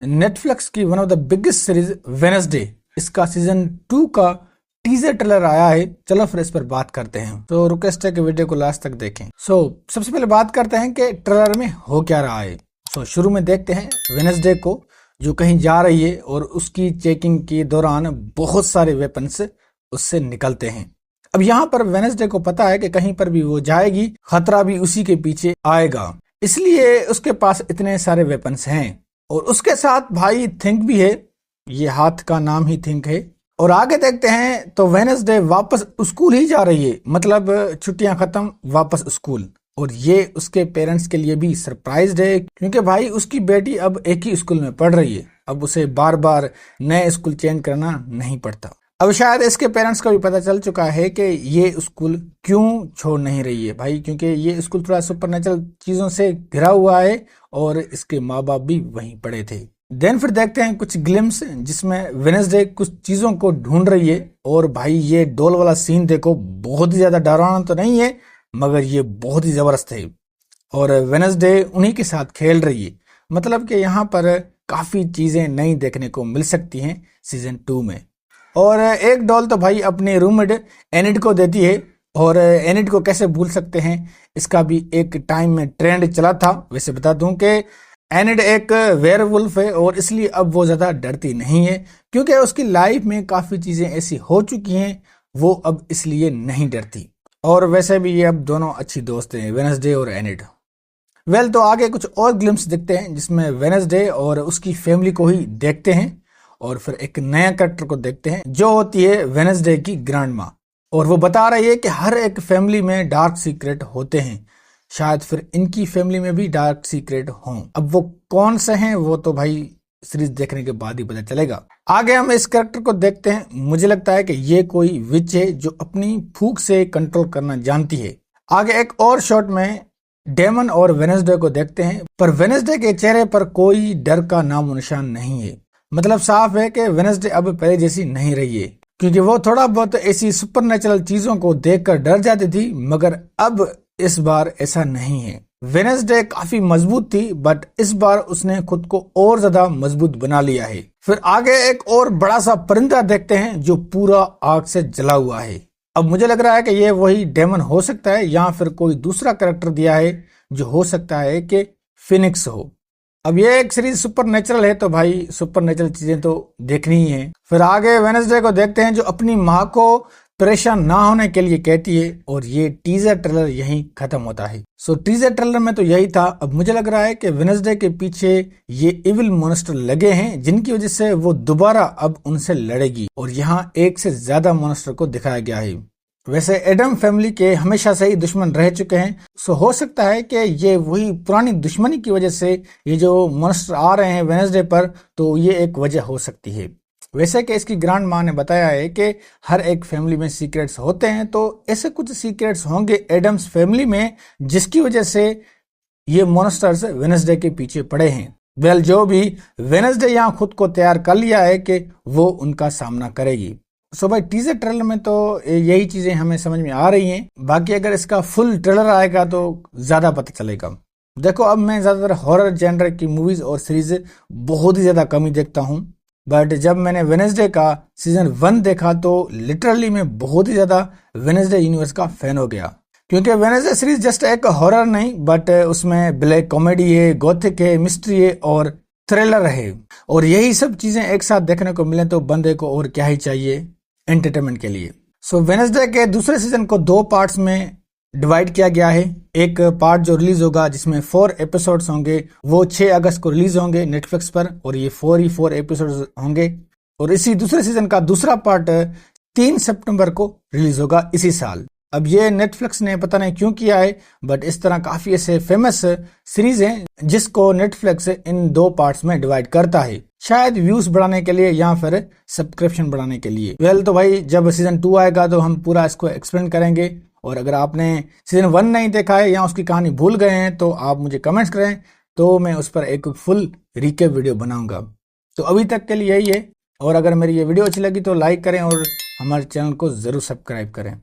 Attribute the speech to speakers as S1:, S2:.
S1: Netflix की one of the biggest series Wednesday, इसका season 2 का टीजर ट्रेलर आया है। चलो फिर इस पर बात करते हैं। तो रिक्वेस्ट है कि वीडियो को लास्ट तक देखें। सबसे पहले बात करते हैं कि ट्रेलर में हो क्या रहा है। शुरू में देखते हैं वेडनेसडे को जो कहीं जा रही है और उसकी चेकिंग के दौरान बहुत सारे वेपन्स उससे निकलते हैं। अब यहाँ पर वेडनेसडे को पता है कि कहीं पर भी वो जाएगी खतरा भी उसी के पीछे आएगा, इसलिए उसके पास इतने सारे वेपन्स हैं। और उसके साथ भाई थिंक भी है, ये हाथ का नाम ही थिंक है। और आगे देखते हैं तो वेडनेसडे वापस स्कूल ही जा रही है, मतलब छुट्टियां खत्म वापस स्कूल। और ये उसके पेरेंट्स के लिए भी सरप्राइज है क्योंकि भाई उसकी बेटी अब एक ही स्कूल में पढ़ रही है, अब उसे बार बार नए स्कूल चेंज करना नहीं पड़ता। अब शायद इसके पेरेंट्स को भी पता चल चुका है कि ये स्कूल क्यों छोड़ नहीं रही है भाई, क्योंकि ये स्कूल थोड़ा सुपरनेचुरल चीजों से घिरा हुआ है और इसके माँ बाप भी वहीं पड़े थे। देन फिर देखते हैं कुछ ग्लिम्स जिसमें वेडनेसडे कुछ चीजों को ढूंढ रही है। और भाई ये डॉल वाला सीन देखो, बहुत ही ज्यादा डरावना तो नहीं है मगर ये बहुत ही जबरदस्त है। और वेडनेसडे उन्हीं के साथ खेल रही है, मतलब कि यहाँ पर काफी चीजें नई देखने को मिल सकती हैं सीजन 2 में। और एक डॉल तो भाई अपने रूममेट एनिड को देती है, और एनिड को कैसे भूल सकते हैं, इसका भी एक टाइम में ट्रेंड चला था। वैसे बता दूं कि एनिड एक वेयरवुल्फ है और इसलिए अब वो ज्यादा डरती नहीं है क्योंकि उसकी लाइफ में काफी चीजें ऐसी हो चुकी हैं, वो अब इसलिए नहीं डरती। और वैसे भी ये अब दोनों अच्छी दोस्त हैं, वेडनेसडे और एनिड। तो आगे कुछ और ग्लिम्स दिखते हैं जिसमें वेडनेसडे और उसकी फैमिली को ही देखते हैं और फिर एक नया कैरेक्टर को देखते हैं जो होती है वेडनेसडे की ग्रैंड माँ। और वो बता रही है कि हर एक फैमिली में डार्क सीक्रेट होते हैं, शायद फिर इनकी फैमिली में भी डार्क सीक्रेट हों। अब वो कौन से हैं वो तो भाई सीरीज देखने के बाद ही पता चलेगा। आगे हम इस कैरेक्टर को देखते हैं। मुझे लगता है कि ये कोई विच है जो अपनी फूंक से कंट्रोल करना जानती है। आगे एक और शॉट में डेमन और वेडनेसडे को देखते हैं, पर वेडनेसडे के चेहरे पर कोई डर का नामो निशान नहीं है। मतलब साफ है कि वेडनेसडे अब पहले जैसी नहीं रही है, क्योंकि वो थोड़ा बहुत ऐसी सुपरनेचुरल चीजों को देखकर डर जाती थी, मगर अब इस बार ऐसा नहीं है। वेडनेसडे काफी मजबूत थी बट इस बार उसने खुद को और ज्यादा मजबूत बना लिया है। फिर आगे एक और बड़ा सा परिंदा देखते हैं जो पूरा आग से जला हुआ है। अब मुझे लग रहा है कि ये वही डेमन हो सकता है या फिर कोई दूसरा कैरेक्टर दिया है जो हो सकता है कि फिनिक्स हो। अब ये एक सीरीज सुपरनेचुरल है तो भाई सुपरनेचुरल चीजें तो देखनी ही है। फिर आगे वेडनेसडे को देखते हैं जो अपनी माँ को परेशान ना होने के लिए कहती है, और ये टीजर ट्रेलर यहीं खत्म होता है। टीजर ट्रेलर में तो यही था। अब मुझे लग रहा है कि वेडनेसडे के पीछे ये इविल मॉन्स्टर लगे हैं जिनकी वजह से वो दोबारा अब उनसे लड़ेगी, और यहाँ एक से ज्यादा मॉन्स्टर को दिखाया गया है। वैसे एडम फैमिली के हमेशा से ही दुश्मन रह चुके हैं, हो सकता है कि ये वही पुरानी दुश्मनी की वजह से ये जो मॉन्स्टर आ रहे हैं वेडनेसडे पर, तो ये एक वजह हो सकती है। वैसे कि इसकी ग्रैंड माँ ने बताया है कि हर एक फैमिली में सीक्रेट्स होते हैं, तो ऐसे कुछ सीक्रेट्स होंगे एडम्स फैमिली में जिसकी वजह से ये मॉन्स्टर्स वेडनेसडे के पीछे पड़े हैं। जो भी, वेडनेसडे यहाँ खुद को तैयार कर लिया है कि वो उनका सामना करेगी। भाई टीजर ट्रेलर में तो यही चीजें हमें समझ में आ रही हैं, बाकी अगर इसका फुल ट्रेलर आएगा तो ज्यादा पता चलेगा। देखो अब मैं ज्यादातर हॉरर जेनर की मूवीज और सीरीज बहुत ही ज्यादा कम ही देखता हूँ, बट जब मैंने वेडनेसडे का सीजन 1 देखा तो लिटरली मैं बहुत ही ज्यादा वेडनेसडे यूनिवर्स का फैन हो गया, क्योंकि वेडनेसडे सीरीज जस्ट एक हॉरर नहीं बट उसमें ब्लैक कॉमेडी है, गॉथिक है, मिस्ट्री है और थ्रिलर है। और यही सब चीजें एक साथ देखने को मिले तो बंदे को और क्या ही चाहिए एंटरटेनमेंट के लिए। वेडनेसडे के दूसरे सीजन को 2 पार्ट्स में डिवाइड किया गया है। एक पार्ट जो रिलीज होगा जिसमें 4 एपिसोड्स होंगे वो 6 अगस्त को रिलीज होंगे नेटफ्लिक्स पर, और ये 4 एपिसोड्स होंगे। और इसी दूसरे सीजन का दूसरा पार्ट 3 सितंबर को रिलीज होगा इसी साल। अब ये नेटफ्लिक्स ने पता नहीं क्यों किया है, बट इस तरह काफी ऐसे फेमस सीरीज हैं जिसको नेटफ्लिक्स इन 2 पार्ट्स में डिवाइड करता है, शायद व्यूज बढ़ाने के लिए या फिर सब्सक्रिप्शन बढ़ाने के लिए। तो भाई जब सीजन 2 आएगा तो हम पूरा इसको एक्सप्लेन करेंगे। और अगर आपने सीजन 1 नहीं देखा है या उसकी कहानी भूल गए हैं तो आप मुझे कमेंट्स करें, तो मैं उस पर एक फुल रिकैप वीडियो बनाऊंगा। तो अभी तक के लिए यही है, और अगर मेरी ये वीडियो अच्छी लगी तो लाइक करें और हमारे चैनल को जरूर सब्सक्राइब करें।